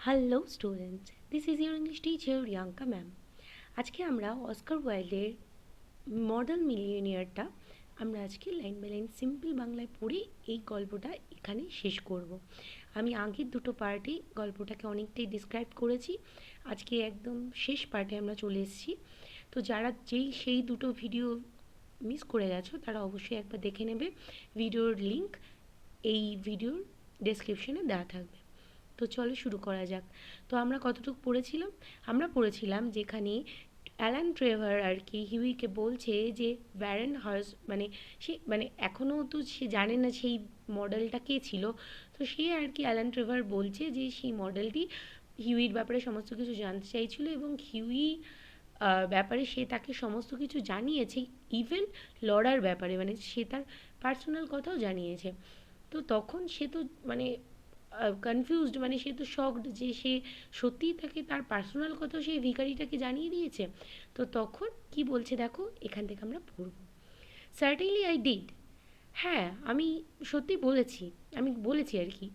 Hello students, this is your English teacher Riyanka ma'am. আজকে আমরা Oscar ওয়াইল্ডের model মিলিয়নিয়ারটা আমরা আজকে লাইন বাই লাইন সিম্পল বাংলায় পড়ে এই গল্পটা এখানে শেষ করব। আমি আগের দুটো পার্টে গল্পটাকে অনেকটাই ডিসক্রাইব করেছি, আজকে একদম শেষ পার্টে আমরা চলে এসেছি। তো যারা সেই দুটো ভিডিও মিস করে গেছো তারা অবশ্যই একবার দেখে নেবে। ভিডিওর লিঙ্ক এই ভিডিওর ডেসক্রিপশনে দেওয়া থাকবে। তো চলো শুরু করা যাক। তো আমরা কতটুকু পড়েছিলাম? আমরা পড়েছিলাম যেখানে অ্যালান ট্রেভার আর কি হিউইকে বলছে যে ব্যারেন হার্স সে এখনও তো সে জানে না সেই মডেলটা কে ছিল। তো সে আর কি অ্যালান ট্রেভার বলছে যে সেই মডেলটি হিউইর ব্যাপারে সমস্ত কিছু জানতে চাইছিল এবং হিউই ব্যাপারে সে তাকে সমস্ত কিছু জানিয়েছে, ইভেন লড়ার ব্যাপারে, মানে সে তার পার্সোনাল কথাও জানিয়েছে। তো তখন সে তো মানে কনফিউজড, মানে সে তো শকড যে সে সত্যিই তাকে তার পার্সোনাল কথা সেই ভিখারিটাকে জানিয়ে দিয়েছে। তো তখন কি বলছে দেখো, এখান থেকে আমরা পড়ব। সার্টেনলি আই ডিড, হ্যাঁ আমি সত্যি বলেছি, আমি বলেছি আর কি।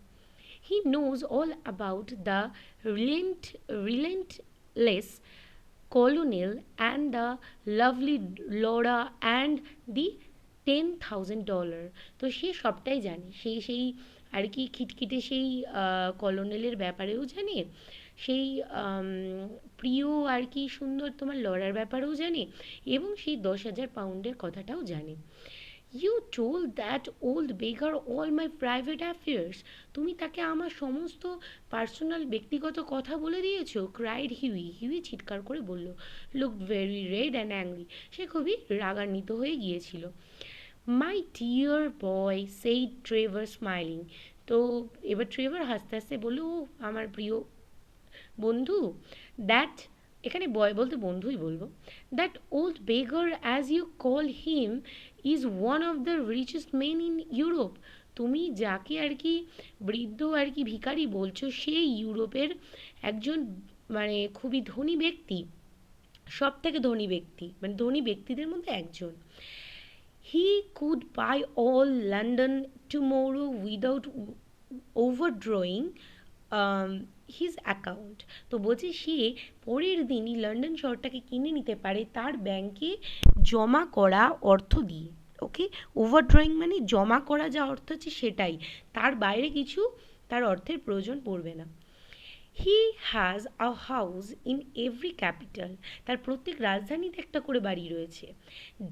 He knows all about the relentless colonel and the lovely Laura and the $10,000। তো সে সবটাই জানে, সেই আর কি খিটখিটে সেই কলোনেলের ব্যাপারেও জানে, সেই প্রিয় আর কি সুন্দর তোমার লড়ার ব্যাপারেও জানে, এবং সেই 10,000 পাউন্ডের কথাটাও জানে। You told that old beggar all my private affairs, তুমি তাকে আমার সমস্ত পার্সোনাল ব্যক্তিগত কথা বলে দিয়েছো। ক্রাইড হিউই চিৎকার করে বলল। Look very red and angry, সে খুবই রাগান্বিত হয়ে গিয়েছিল। My dear boy said Trevor smiling, তো এবার ট্রেভার হাসতে হাসতে বলল, ও আমার প্রিয় বন্ধু, দ্যাট, এখানে বয় বলতে বন্ধুই বলবো, that old beggar as you call him is one of the richest men in Europe, তুমি যাকে আর কি বৃদ্ধ আর কি ভিখারি বলছো, সে ইউরোপের একজন মানে খুবই ধনী ব্যক্তি, সব থেকে ধনী ব্যক্তি, মানে ধনী ব্যক্তিদের মধ্যে একজন। He could buy all London tomorrow without overdrawing his account, তো বলছে সে পরের দিনই লন্ডন শহরটাকে কিনে নিতে পারে তার ব্যাংকে জমা করা অর্থ দিয়ে। ওকে, ওভারড্রয়িং মানে জমা করা যা অর্থ হচ্ছে সেটাই, তার বাইরে কিছু তার অর্থের প্রয়োজন পড়বে না। He has a house in every capital, তার প্রত্যেক রাজধানীতে একটা করে বাড়ি রয়েছে।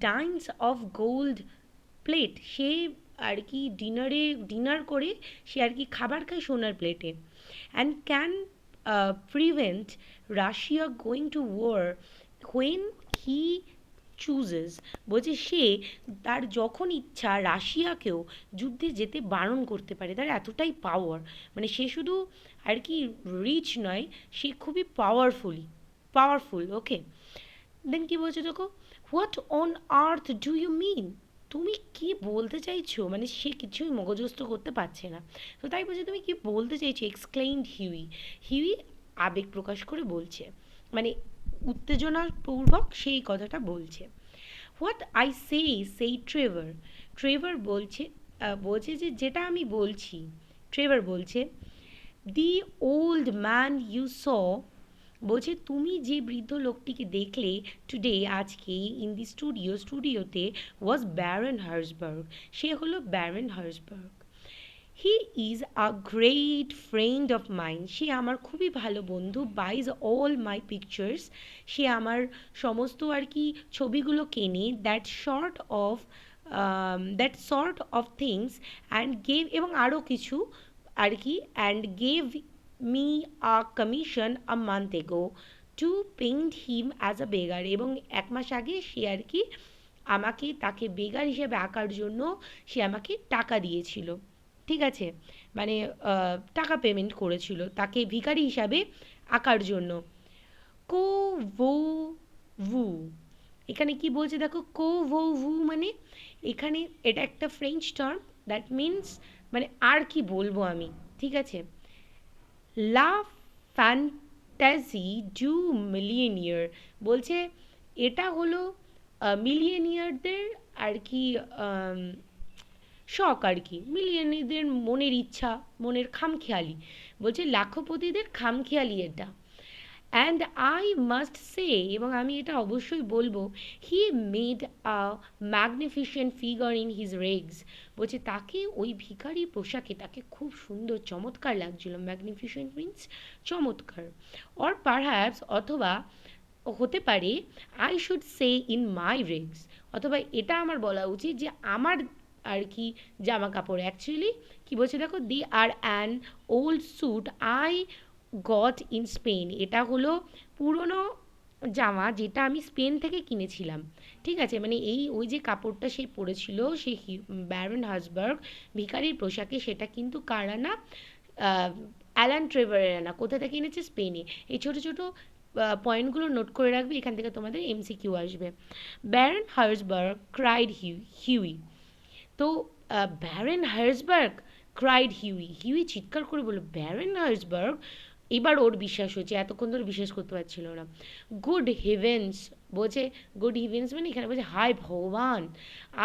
ডাইনস অফ গোল্ড প্লেট, সে আর কি ডিনার করে সে আর কি খাবার খায় সোনার প্লেটে। And can prevent Russia going to war when he chooses, বলছে সে তার যখন ইচ্ছা রাশিয়াকেও যুদ্ধে যেতে বারণ করতে পারে, তার এতটাই পাওয়ার, মানে সে শুধু আর কি রিচ নয়, সে খুবই পাওয়ারফুল। ওকে, দেন কি বলছে দেখো, what on earth do you mean, তুমি কি বলতে চাইছো, মানে সে কিছুই মগজস্থ করতে পারছে না। তো তাই বলছে তুমি কি বলতে চাইছো, এক্সক্লেইমড হিউই আবেগ প্রকাশ করে বলছে, মানে উত্তেজনাপূর্বক সেই কথাটা বলছে। হোয়াট আই সেই ট্রেভার বলছে যে যেটা আমি বলছি। ট্রেভার বলছে, দি ওল্ড ম্যান ইউ স, বলছে তুমি যে বৃদ্ধ লোকটিকে দেখলে টুডে, আজকে, ইন দি স্টুডিওতে, ওয়াজ ব্যারন হার্সবার্গ, সে হলো Baron Hausberg. He is a great friend of mine, সে আমার খুবই ভালো বন্ধু। বাইজ অল মাই পিকচার্স, সে আমার সমস্ত আর কি ছবিগুলো কেনে। That sort of things and gave, এবং আরও কিছু আর কি, and gave me a commission a month ago to paint him as a beggar, এবং 1 মাস আগে সে আর কি আমাকে তাকে বেগার হিসেবে আঁকার জন্য সে আমাকে টাকা দিয়েছিল। ঠিক আছে, মানে টাকা পেমেন্ট করেছিল তাকে ভিখারি হিসাবে আঁকার জন্য। কো ভো ভু, এখানে কি বলছে দেখো, কো ভো ভু মানে এখানে এটা একটা ফ্রেঞ্চ টার্ম, দ্যাট মিনস মানে আর কি বলবো আমি, ঠিক আছে। লা ফ্যান্টাসি ডু মিলিয়নিয়ার, বলছে এটা হলো মিলিয়নিয়ারদের আর কি শখ আর কি, মিলিয়নিয়ারদের মনের ইচ্ছা, মনের খামখেয়ালি। বলছে লাখপতিদের খামখেয়ালি এটা। অ্যান্ড আই মাস্ট সে, এবং আমি এটা অবশ্যই বলবো, he made a magnificent figure in his rags. বলছে তাকে ওই ভিখারি পোশাকে তাকে খুব সুন্দর চমৎকার লাগছিল। ম্যাগনিফিসেন্ট মিন্স চমৎকার। অর পারহ্যাপস, অথবা হতে পারে, I should say in my rags, অথবা এটা আমার বলা উচিত যে আমার আর কি জামা কাপড় অ্যাকচুয়ালি কি বলছে দেখো, they are an old suit I got in Spain. এটা হলো পুরনো জামা যেটা আমি স্পেন থেকে কিনেছিলাম। ঠিক আছে, মানে এই ওই যে কাপড়টা সে পরেছিল সে ব্যারন হাসবার্গ ভিখারির পোশাকে, সেটা কিন্তু কারা না, অ্যালান ট্রেভারের না। কোথা থেকে এনেছে? স্পেনে। এই ছোটো ছোটো পয়েন্টগুলো নোট করে রাখবে, এখান থেকে তোমাদের এমসিকিউ আসবে। Baron Hausberg cried Hughie. তো Baron Hausberg cried Hughie, Hughie চিৎকার করে বলল ব্যারেন হার্সবার্গ। এবার ওর বিশ্বাস হয়েছে, এতক্ষণ ধরে বিশ্বাস করতে পারছিল না। গুড হেভেন্স, বলছে গুড হেভেন্স মানে এখানে বলছে হায় ভগবান,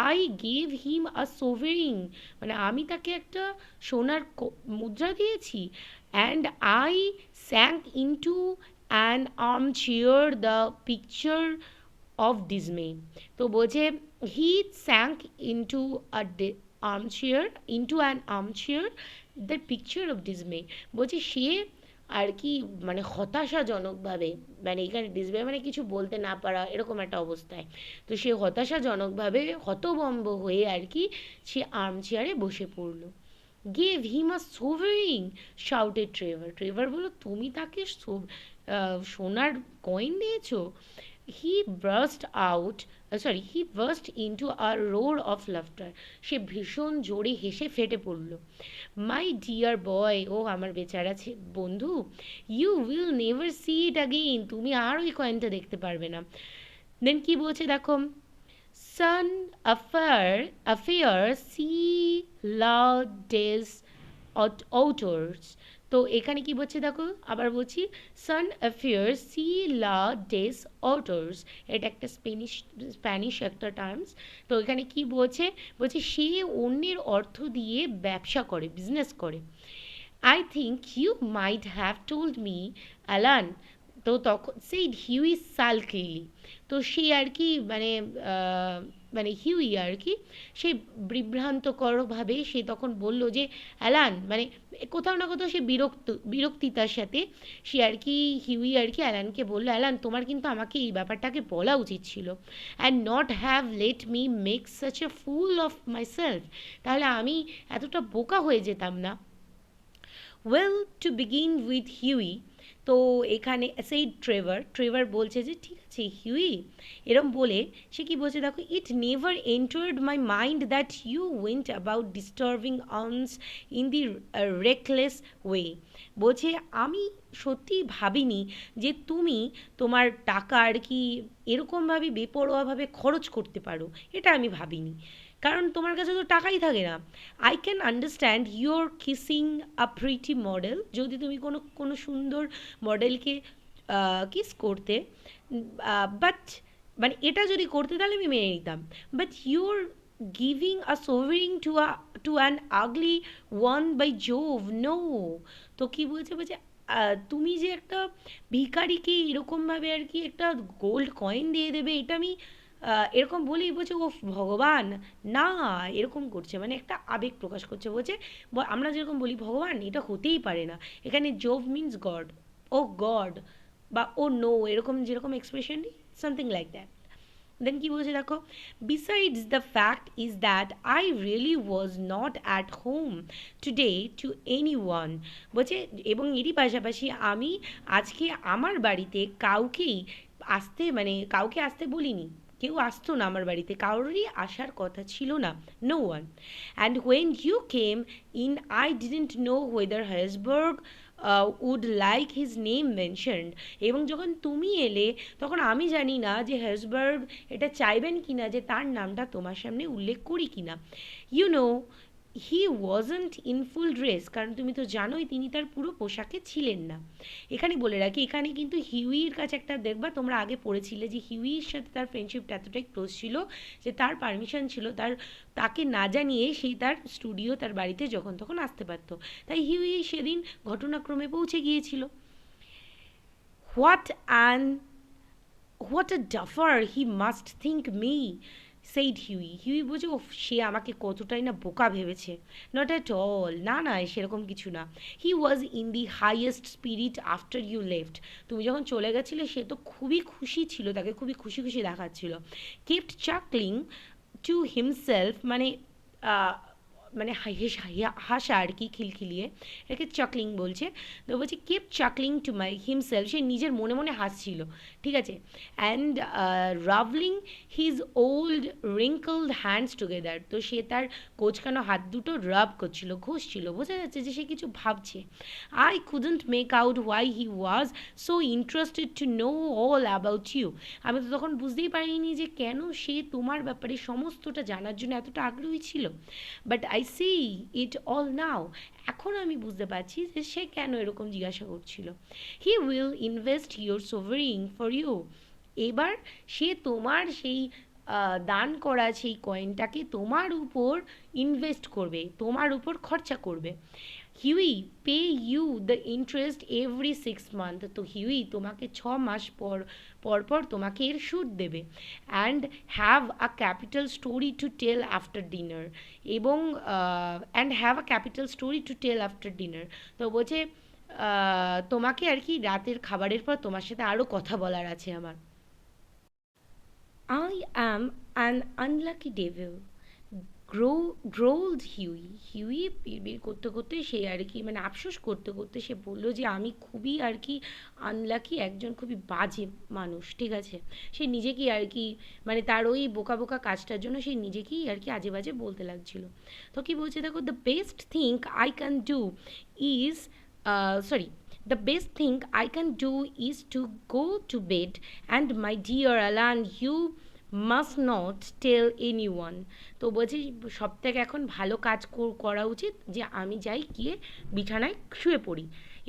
আই গেভ হিম আ সোভেরিং, মানে আমি তাকে একটা সোনার মুদ্রা দিয়েছি। And I sank into an armchair the picture of dismay. তো বলছে he sank into a armchair into an armchair the picture of dismay। বলছে সে আর কি মানে হতাশাজনকভাবে, মানে এখানে ডিসমে মানে কিছু বলতে না পারা এরকম একটা অবস্থায়, তো সে হতাশাজনকভাবে হতভম্ব হয়ে আর কি সে আর্মচেয়ারে বসে পড়লো। Gave him a sovereign, shouted Trevor. Trevor বলল তুমি তাকে সোনার কয়েন দিয়েছো। He burst out, he burst into a roar of laughter. সে ভীষণ জোরে হেসে ফেটে পড়ল। মাই ডিয়ার বয়, ও আমার বেচারা বন্ধু, you will never see it again, তুমি আর ওই কয়েনটা দেখতে পারবে না। দেন কি বলছে দেখো, সান অ্যাফেয়ার সি লা ডেস অউটার্স। তো এখানে কি বলছে দেখো, আবার বলছি, সান অ্যাফেয়ার সি লা ডেস অটার্স, এটা একটা স্প্যানিশ একটা টার্মস। তো এখানে কি বলছে, বলছে সে অন্যের অর্থ দিয়ে ব্যবসা করে, বিজনেস করে। I think you might have told me Alan. তো তখন সেই হিউই সালকেলি, তো সে আর কি মানে মানে হিউই আর কি সে বিভ্রান্তকরভাবে সে তখন বলল যে অ্যালান, মানে কোথাও না কোথাও সে বিরক্তিতার সাথে সে আর কি হিউই আর কি অ্যালানকে বললো, অ্যালান তোমার কিন্তু আমাকে এই ব্যাপারটাকে বলা উচিত ছিল, and not have let me make such a full of my self, তাহলে আমি এতটা বোকা হয়ে যেতাম না। Well, to begin with Huey, তো এখানে সেই ট্রেভার বলছে যে ঠিক আছে হিউই, এরম বলে সে কি বলছে দেখো, it never entered my mind that you went about disturbing arms in the reckless way. বলছে আমি সত্যিই ভাবিনি যে তুমি তোমার টাকা আর কি এরকমভাবে বেপরোয়াভাবে খরচ করতে পারো, এটা আমি ভাবিনি, কারণ তোমার কাছে তো টাকাই থাকে না। I can understand your kissing a pretty model, যদি তুমি কোনো কোনো সুন্দর মডেলকে কিস করতে, বাট মানে এটা যদি করতে তাহলে আমি মেনে নিতাম, but you're giving a sovereign to an ugly one by Jove no. তো কী বলছে, বলছে তুমি যে একটা ভিখারিকে এরকমভাবে আর কি একটা গোল্ড কয়েন দিয়ে দেবে, এটা আমি এরকম বলেই বলছে ও ভগবান, না এরকম করছে, মানে একটা আবেগ প্রকাশ করছে। বলছে আমরা যেরকম বলি ভগবান, এটা হতেই পারে না, এখানে জোভ মিন্স গড, ও গড বা ও নো, এরকম যেরকম এক্সপ্রেশন সামথিং লাইক দ্যাট। দেন কি বলছে দেখো, besides the fact is that I really was not at home today to any one. বলছে এবং এরই পাশাপাশি আমি আজকে আমার বাড়িতে কাউকেই আসতে মানে কাউকে আসতে বলিনি, কেউ আসতো না আমার বাড়িতে, কারোরই আসার কথা ছিল না, no one. And when you came in I didn't know whether Hausberg would like his name mentioned. এবং যখন তুমি এলে তখন আমি জানি না যে হার্সবার্গ এটা চাইবেন কি না যে তার নামটা তোমার সামনে উল্লেখ করি কি না। You know he wasn't in full dress, কারণ তুমি তো জানোই তিনি তার পুরো পোশাকে ছিলেন না। এখানে বলে রাখি, এখানে কিন্তু হিউইর কাছে একটা, দেখবা তোমরা আগে পড়েছিলে যে হিউইর সাথে তার ফ্রেন্ডশিপটা এতটাই ক্লোজ ছিল যে তার পারমিশন ছিল, তাকে না জানিয়ে সেই তার স্টুডিও, তার বাড়িতে যখন তখন আসতে পারতো। তাই হিউই সেদিন ঘটনাক্রমে পৌঁছে গিয়েছিল। What an what a duffer he must think me, said Huey. Huey বলছে, ও সে আমাকে কতটাই না বোকা ভেবেছে। নট অ্যাট অল, না না, সেরকম কিছু না। He was in the highest spirit after you left, তুমি যখন চলে গেছিলে সে তো খুবই খুশি ছিল, তাকে খুবই খুশি খুশি দেখাচ্ছিল। কেপ্ট চাকলিং টু হিমসেলফ, মানে মানে হাসা আর কি, খিলখিলিয়ে, এটাকে চাকলিং বলছে। তো বলছে kept chuckling to my himself, সে নিজের মনে মনে হাসছিল, ঠিক আছে। And rubbing his old wrinkled hands together, তো সে তার কোচকানো হাত দুটো রাব করছিল, ঘষছিল, বোঝা যাচ্ছে যে সে কিছু ভাবছে। I couldn't make out why he was so interested to know all about you, আমি তো তখন বুঝতেই পারিনি যে কেন সে তোমার ব্যাপারে সমস্তটা জানার জন্য এতটা আগ্রহী ছিল। But I see it all now, এখন আমি বুঝতে পারছি যে সে কেন এরকম জিজ্ঞাসা করছিল। He will invest your sovereign for you, এবার সে তোমার সেই দান করা সেই কয়েনটাকে তোমার উপর ইনভেস্ট করবে, তোমার উপর খরচা করবে। Huey pay you the interest every 6 month, তো হিউই তোমাকে 6 মাস পর পর পর তোমাকে এর সুদ দেবে। And have a capital story to tell after dinner, এবং and have a capital story to tell after dinner, তো বলছে তোমাকে আর কি রাতের খাবারের পর তোমার সাথে আরও কথা বলার আছে আমার। I am an unlucky devil, growled Hughie. Hughie বিড়বিড় করতে করতে সে আর কি, মানে আফসোস করতে করতে সে বলল যে আমি খুবই আর কি আনলাকি, একজন খুবই বাজে মানুষ, ঠিক আছে। সে নিজেকেই আর কি, মানে তার ওই বোকা বোকা কাজটার জন্য সে নিজেকেই আর কি আজে বাজে বলতে লাগছিল। তো কি বলছে দেখো, the best thing I can do is, sorry, the best thing I can do is to go to bed, and my dear Alan, you must not tell anyone, তো বলছি সব থেকে এখন ভালো কাজ করা উচিত যে আমি যাই গিয়ে বিছানায় শুয়ে পড়ি,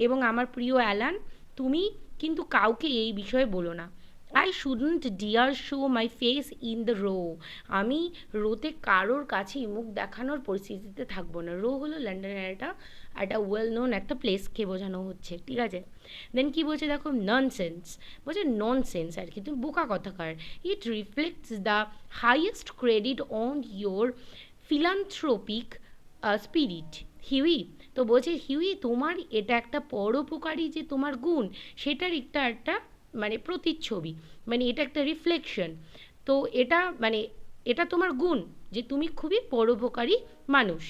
এবং আমার প্রিয় অ্যালান, তুমি কিন্তু কাউকে এই বিষয়ে বলো না। I shouldn't dare show my face in the row, আমি রোতে কারোর কাছেই মুখ দেখানোর পরিস্থিতিতে থাকবো না। রো হলো লন্ডনের একটা একটা ওয়েল নোন একটা প্লেসকে বোঝানো হচ্ছে, ঠিক আছে। দেন কি বলছে দেখো, ননসেন্স, বলছে ননসেন্স আর কি, তুমি বোকা কথাকার। It reflects the highest credit on your philanthropic spirit, Hughie. তো বলছে হিউই, তোমার এটা একটা পরোপকারী যে তোমার গুণ, সেটার একটা মানে প্রতিচ্ছবি, মানে এটা একটা রিফ্লেকশন। তো এটা মানে এটা তোমার গুণ যে তুমি খুবই পরোপকারী মানুষ।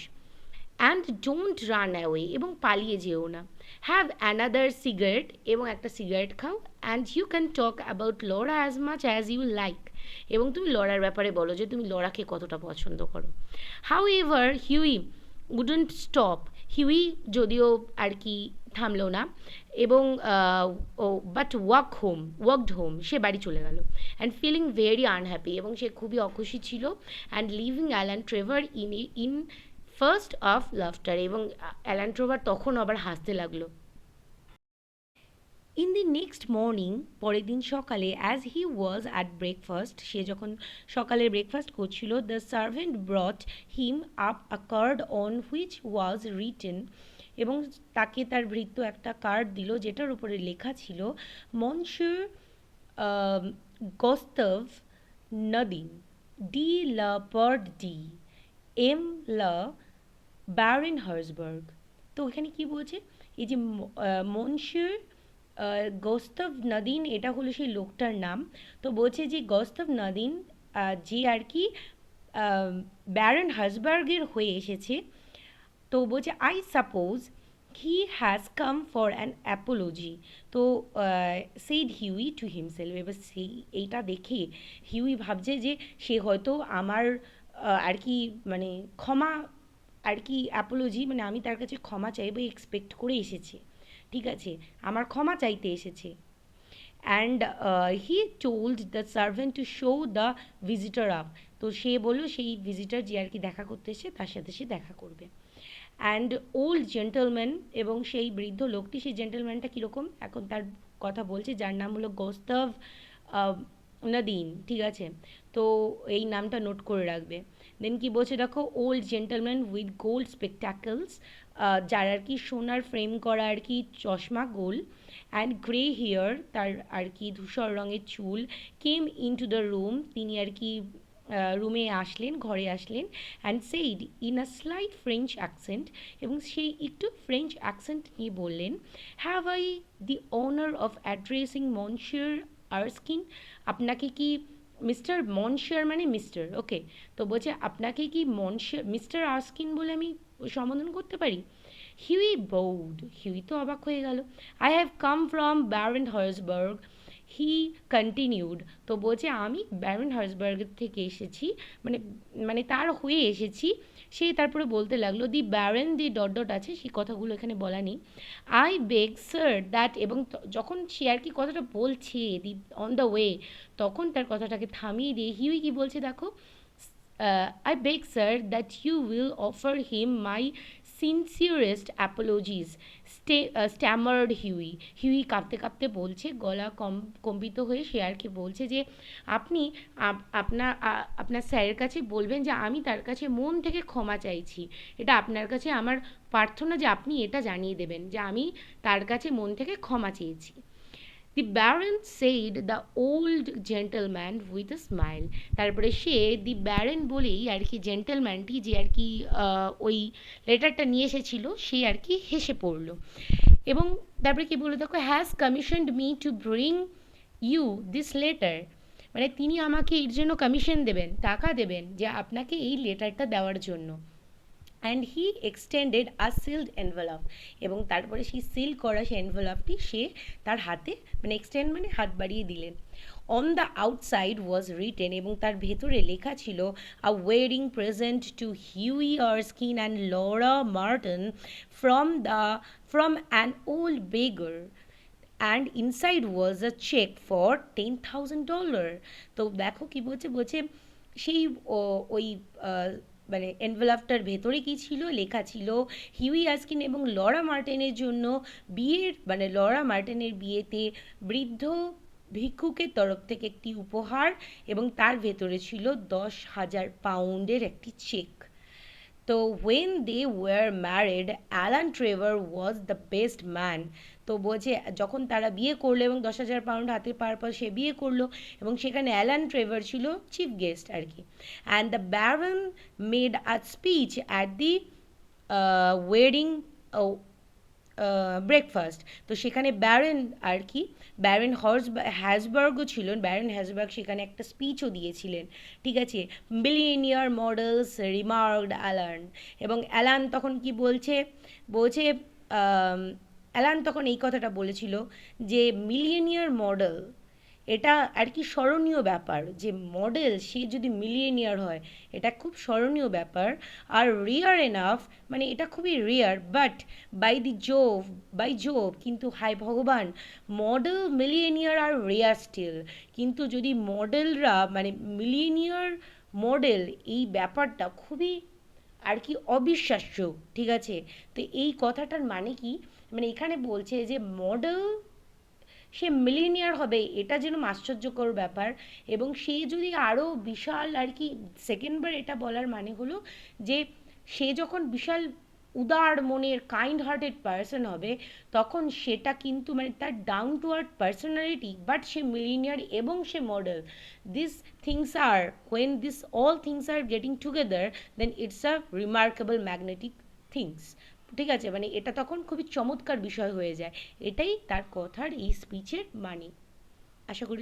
অ্যান্ড ডোন্ট রান অ্যাওয়ে, এবং পালিয়ে যেও না। হ্যাভ অ্যানাদার সিগারেট, এবং একটা সিগারেট খাও। And you can talk about Laura as much as you like, এবং তুমি লরার ব্যাপারে বলো যে তুমি লরাকে কতটা পছন্দ করো। How ever Huey wouldn't stop, Huey যদিও আর কি থামলো না, এবং ও বাট ওয়াকড হোম, সে বাড়ি চলে গেল। অ্যান্ড ফিলিং ভেরি আনহ্যাপি, এবং সে খুবই অখুশি ছিল। And leaving Alan Trevor in first of laughter, এবং অ্যালান ট্রেভার তখন আবার হাসতে লাগলো। ইন দি নেক্সট মর্নিং, পরের দিন সকালে, as he was at breakfast, সে যখন সকালের ব্রেকফাস্ট করছিল, the servant brought him up a card on which was written, এবং তাকে তার ভৃত্য একটা কার্ড দিল যেটার উপরে লেখা ছিল, Mansur গোস্তভ নদিন de la পার্ড D M লা ব্যারেন হার্সবার্গ। তো এখানে কি বলছে, এই যে মনসুর গস্তভ নদিন, এটা হলো সেই লোকটার নাম। তো বলছে যে গস্তভ নদিন যে আর কি ব্যারন হার্সবার্গের হয়ে এসেছে। তো বলছে I suppose he has come for an apology, তো সেইড হিউই টু হিমসেলফ, এবার সেই এইটা দেখে হিউই ভাবছে যে সে হয়তো আমার আর কি মানে ক্ষমা আর কি, অ্যাপোলজি মানে আমি তার কাছে ক্ষমা চাইবো এক্সপেক্ট করে এসেছে, ঠিক আছে, আমার ক্ষমা চাইতে এসেছে। And he told the servant to show the visitor up. তো সে বললো সেই ভিজিটর যে আর কি দেখা করতে এসে তার সাথে সে দেখা করবে। অ্যান্ড ওল্ড জেন্টলম্যান, এবং সেই বৃদ্ধ লোকটি, সেই জেন্টলম্যানটা কীরকম এখন তার কথা বলছে, যার নাম হলো গোস্তাভ নদীন, ঠিক আছে? তো এই নামটা নোট করে রাখবে। দেন কি বলছে দেখো, ওল্ড জেন্টলম্যান উইথ গোল্ড স্পেকট্যাকলস, যার আর কি সোনার ফ্রেম করা আর কি চশমা গোল, অ্যান্ড গ্রে হেয়ার, তার আর কি ধূসর রঙের চুল, came into the room, তিনি আর কি রুমে আসলেন, ঘরে আসলেন, and said in a slight French accent, এবং সেই একটু ফ্রেঞ্চ অ্যাকসেন্ট নিয়ে বললেন, have I the honour of addressing monsieur Erskine, আপনাকে কি মিস্টার, মনশিয়ার মানে মিস্টার, ওকে, তো বলছে আপনাকে কি মনশিয়ার মিস্টার আর্স্কিন বলে আমি সম্বোধন করতে পারি? হিউই বৌড, হিউই তো অবাক হয়ে গেল। I have come from Baron Hausberg, he continued, তো বলছে আমি ব্যারেন হার্সবার্গের থেকে এসেছি, মানে মানে তার হয়ে এসেছি। সে তারপরে বলতে লাগলো, দি ব্যারেন, দি ডট ডট আছে, সেই কথাগুলো এখানে বলা নেই। আই বেগ স্যার দ্যাট, এবং যখন সে আর কি কথাটা বলছে দি অন দ্য ওয়ে, তখন তার কথাটাকে থামিয়ে দিয়ে হিউই কি বলছে দেখো, I beg, sir, that you will offer him my sincerest apologies, stammered Hughie. Hughie কাঁপতে কাঁপতে বলছে, গলা কম্পিত হয়ে সে আর কি বলছে যে আপনি আপনার স্যারের কাছে বলবেন যে আমি তার কাছে মন থেকে ক্ষমা চাইছি, এটা আপনার কাছে আমার প্রার্থনা যে আপনি এটা জানিয়ে দেবেন যে আমি তার কাছে মন থেকে ক্ষমা চেয়েছি। The Baron said the old gentleman with a smile, তারপরে সে দি ব্যারন বলেই আর কি জেন্টলম্যানটি যে আর কি ওই লেটারটা নিয়ে এসেছিল সে আর কি হেসে পড়লো, এবং তারপরে কি বললো দেখো, has commissioned me to bring you this letter, মানে তিনি আমাকে এর জন্য কমিশন দেবেন, টাকা দেবেন যে আপনাকে এই লেটারটা দেওয়ার জন্য। And he extended a sealed envelope, এবং তারপরে সেই সিল করা সেই এনভেলপটি সে তার হাতে, মানে এক্সটেন্ড মানে হাত বাড়িয়ে দিলেন। On the outside was written, এবং তার ভেতরে লেখা ছিল, a wedding present to Hughie Erskine and Laura Merton from an old beggar, and inside was a cheque for $10,000। তো দেখো কি বলছে, বলছে সেই ওই মানে এনভেলপটার ভেতরে কি ছিল, লেখা ছিল হিউই আস্কিন এবং লরা মার্টিনের জন্য বিয়ের, মানে লরা মার্টিনের বিয়েতে বৃদ্ধ ভিক্ষুকের তরফ থেকে একটি উপহার, এবং তার ভেতরে ছিল 10,000 পাউন্ডের একটি চেক। তো when they were married, Alan Trevor was the best man, তো বলছে যখন তারা বিয়ে করলো এবং 10,000 পাউন্ড হাতে পাওয়ার পর সে বিয়ে করলো, এবং সেখানে অ্যালান ট্রেভার ছিল চিফ গেস্ট আর কি। And the Baron made a speech at the wedding breakfast, তো সেখানে ব্যারেন আর কি, ব্যারেন হ্যাজবার্গও ছিলেন, ব্যারেন হ্যাজবার্গ সেখানে একটা স্পিচও দিয়েছিলেন, ঠিক আছে। মিলিনিয়ার মডেলস রিমার্কড অ্যালান, এবং অ্যালান তখন কি বলছে, বলছে অ্যালান তখন এই কথাটা বলেছিল যে মিলিয়নিয়ার মডেল, এটা আর কি স্মরণীয় ব্যাপার, যে মডেল সে যদি মিলিয়নিয়ার হয় এটা খুব স্মরণীয় ব্যাপার। আর রেয়ার এনাফ, মানে এটা খুবই রেয়ার, বাট বাই জোভ, কিন্তু হায় ভগবান, মডেল মিলিয়নিয়ার আর রেয়ার স্টিল, কিন্তু যদি মডেলরা মানে মিলিয়নিয়ার মডেল, এই ব্যাপারটা খুবই আর কি অবিশ্বাস্য, ঠিক আছে। তো এই কথাটার মানে কি, মানে এখানে বলছে যে মডেল সে মিলিনিয়ার হবে এটা যেন আশ্চর্যকর ব্যাপার, এবং সে যদি আরও বিশাল আর কি, সেকেন্ডবার এটা বলার মানে হলো যে সে যখন বিশাল উদার মনের কাইন্ড হার্টেড পার্সন হবে, তখন সেটা কিন্তু মানে তার down to earth personality, but সে মিলিনিয়ার এবং সে model, this things are when this all things are getting together, then it's a remarkable magnetic things, ঠিক আছে, মানে এটা তখন খুবই চমৎকার বিষয় হয়ে যায়। এটাই তার কথার এই স্পিচের মানে। আশা করি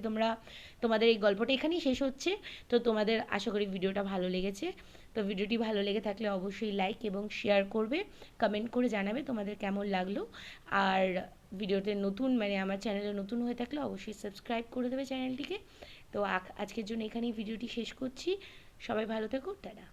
তোমাদের এই গল্পটা এখানেই শেষ হচ্ছে। তো তোমাদের আশা করি ভিডিওটা ভালো লেগেছে। তো ভিডিওটি ভালো লেগে থাকলে অবশ্যই লাইক এবং শেয়ার করবে, কমেন্ট করে জানাবে তোমাদের কেমন লাগলো। আর ভিডিওতে নতুন, মানে আমার চ্যানেলে নতুন হয়ে থাকলে অবশ্যই সাবস্ক্রাইব করে দেবে চ্যানেলটিকে। তো আজকের জন্য এখানেই ভিডিওটি শেষ করছি। সবাই ভালো থেকো, টাটা।